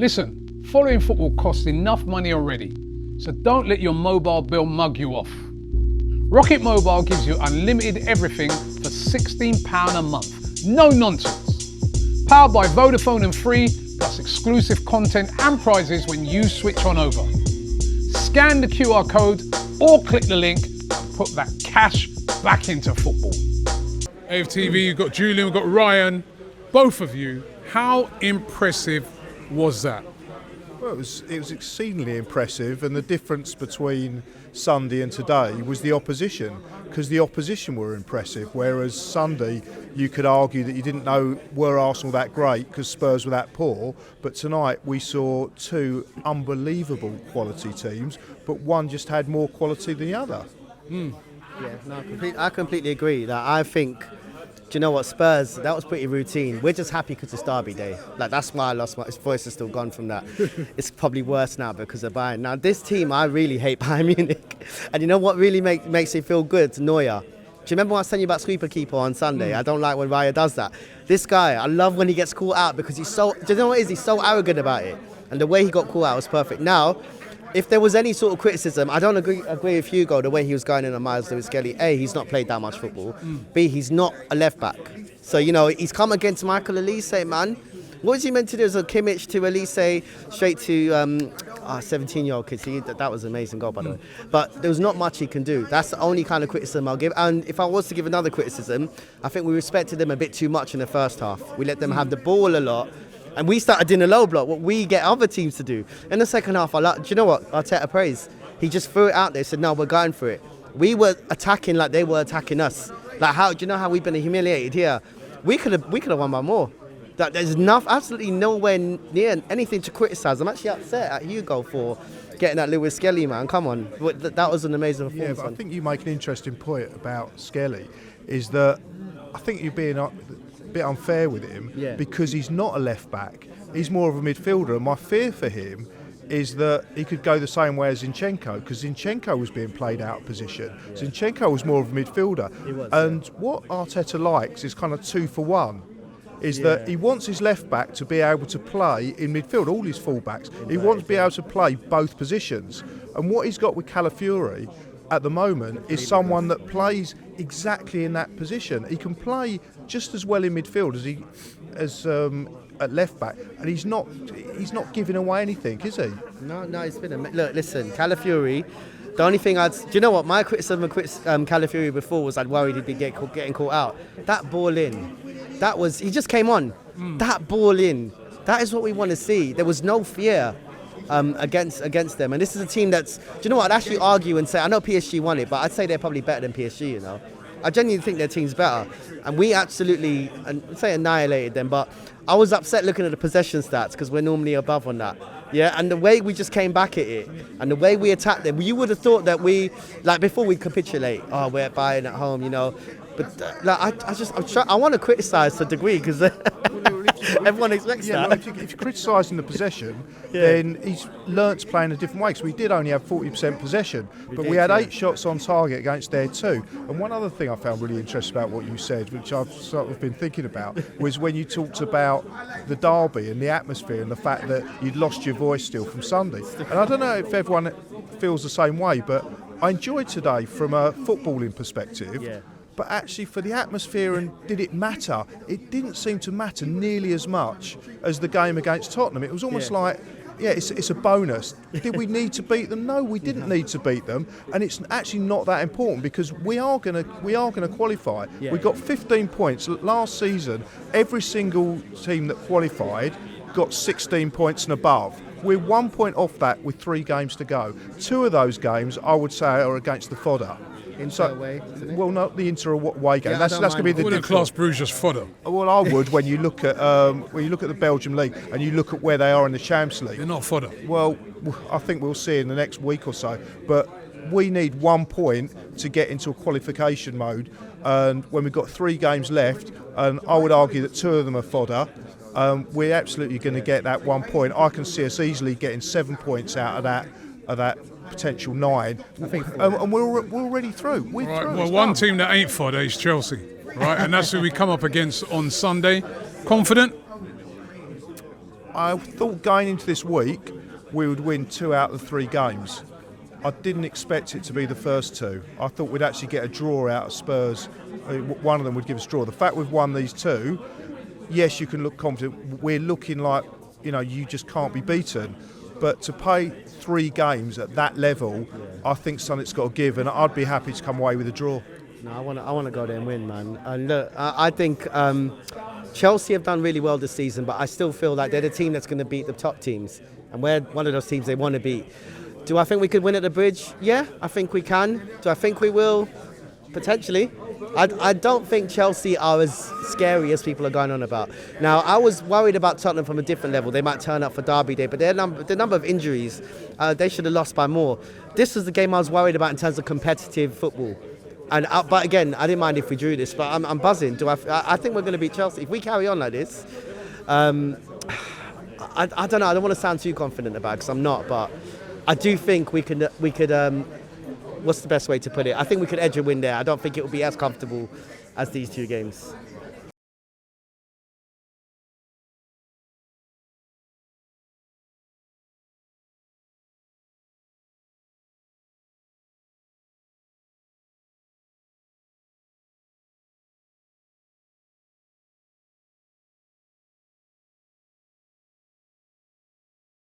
Listen, following football costs enough money already, so don't let your mobile bill mug you off. Rocket Mobile gives you unlimited everything for £16 a month. No nonsense. Powered by Vodafone and Free, plus exclusive content and prizes when you switch on over. Scan the QR code or click the link and put that cash back into football. AFTV, you've got Julian, we've got Ryan. Both of you, how impressive was that? Well, it was exceedingly impressive, and the difference between Sunday and today was the opposition, because the opposition were impressive, whereas Sunday you could argue that you didn't know were Arsenal that great because Spurs were that poor, but tonight we saw two unbelievable quality teams, but one just had more quality than the other. Yeah, no, I completely agree. That I think, do you know what, Spurs, that was pretty routine. We're just happy because it's Derby Day. Like, that's why I lost my voice is still gone from that. It's probably worse now because of Bayern. Now, this team, I really hate Bayern Munich. And you know what really makes me feel good? Neuer. Do you remember when I was telling you about Sweeper Keeper on Sunday? I don't like when Raya does that. This guy, I love when he gets called out because he's so, do you know what it is? He's so arrogant about it. And the way he got called out was perfect. Now, if there was any sort of criticism, I don't agree with Hugo, the way he was going in on Miles Lewis Kelly. A, he's not played that much football. B, he's not a left back. So, you know, he's come against Michael Elise, man. What was he meant to do as a Kimmich to Elise straight to 17-year-old kids? That was an amazing goal, by the way. But there was not much he can do. That's the only kind of criticism I'll give. And if I was to give another criticism, I think we respected them a bit too much in the first half. We let them have the ball a lot. And we started in a low block, what we get other teams to do. In the second half, do you know what? Arteta praise. He just threw it out there, said, no, we're going for it. We were attacking like they were attacking us. Like, how, do you know how we've been humiliated here? We could have won by more. That there's absolutely nowhere near anything to criticise. I'm actually upset at Hugo for getting that Lewis Skelly, man. Come on. That was an amazing performance. Yeah, but I think you make an interesting point about Skelly, is that I think you're being a bit unfair with him because he's not a left back. He's more of a midfielder, and my fear for him is that he could go the same way as Zinchenko, because Zinchenko was being played out of position. Zinchenko was more of a midfielder. And what Arteta likes is kind of 2 for 1. Is that he wants his left back to be able to play in midfield, all his fullbacks. He wants to be able to play both positions. And what he's got with Calafiori at the moment is someone that plays exactly in that position. He can play just as well in midfield as at left back, and he's not giving away anything, is he? No, it's been look. Listen, Calafiori. The only thing do you know what? My criticism of Calafiori before was I'd worried he'd be getting caught out. That ball in, he just came on. That ball in, that is what we want to see. There was no fear against them, and this is a team that's. Do you know what? I'd actually argue and say I know PSG won it, but I'd say they're probably better than PSG. You know, I genuinely think their team's better, and we absolutely annihilated them. But I was upset looking at the possession stats because we're normally above on that. Yeah, and the way we just came back at it, and the way we attacked them, you would have thought that before we capitulate, we're Bayern at home, you know. But I want to criticise to a degree because everyone expects that. Well, if you're criticising the possession, then he's learnt to play in a different way. Because we did only have 40% possession, but we had 8 shots on target against their 2. And one other thing I found really interesting about what you said, which I've sort of been thinking about, was when you talked about the derby and the atmosphere and the fact that you'd lost your voice still from Sunday. And I don't know if everyone feels the same way, but I enjoyed today from a footballing perspective. Yeah. But actually for the atmosphere and did it matter, it didn't seem to matter nearly as much as the game against Tottenham. It was almost like, it's a bonus. Did we need to beat them? No, we didn't need to beat them, and it's actually not that important because we are going to qualify. We got 15 points last season. Every single team that qualified got 16 points and above. We're 1 point off that with 3 games to go. 2 of those games, I would say, are against the fodder. Inter away, isn't it? Well, not the Inter away game. That's going to be the difference. Class Bruges fodder. Well, I would when you look at the Belgium league and you look at where they are in the Champions League. They're not fodder. Well, I think we'll see in the next week or so. But we need 1 point to get into a qualification mode. And when we've got 3 games left, and I would argue that 2 of them are fodder. We're absolutely going to get that 1 point. I can see us easily getting 7 points out of that potential 9. I think, and we're already through. We're through. Well, one team that ain't fodder is Chelsea, right? And that's who we come up against on Sunday. Confident? I thought going into this week we would win 2 out of the 3 games. I didn't expect it to be the first 2. I thought we'd actually get a draw out of Spurs. One of them would give us a draw. The fact we've won these 2, yes, you can look confident. We're looking like, you just can't be beaten. But to play 3 games at that level, I think something's got to give, and I'd be happy to come away with a draw. No, I want to go there and win, man. And look, I think Chelsea have done really well this season, but I still feel like they're the team that's going to beat the top teams, and we're one of those teams they want to beat. Do I think we could win at the Bridge? Yeah, I think we can. Do I think we will? Potentially. I don't think Chelsea are as scary as people are going on about. Now, I was worried about Tottenham from a different level. They might turn up for Derby Day, but the number of injuries, they should have lost by more. This was the game I was worried about in terms of competitive football. And but again, I didn't mind if we drew this, but I'm buzzing. I think we're going to beat Chelsea. If we carry on like this, I don't know. I don't want to sound too confident about it because I'm not, but I do think we could. What's the best way to put it? I think we could edge a win there. I don't think it will be as comfortable as these 2 games.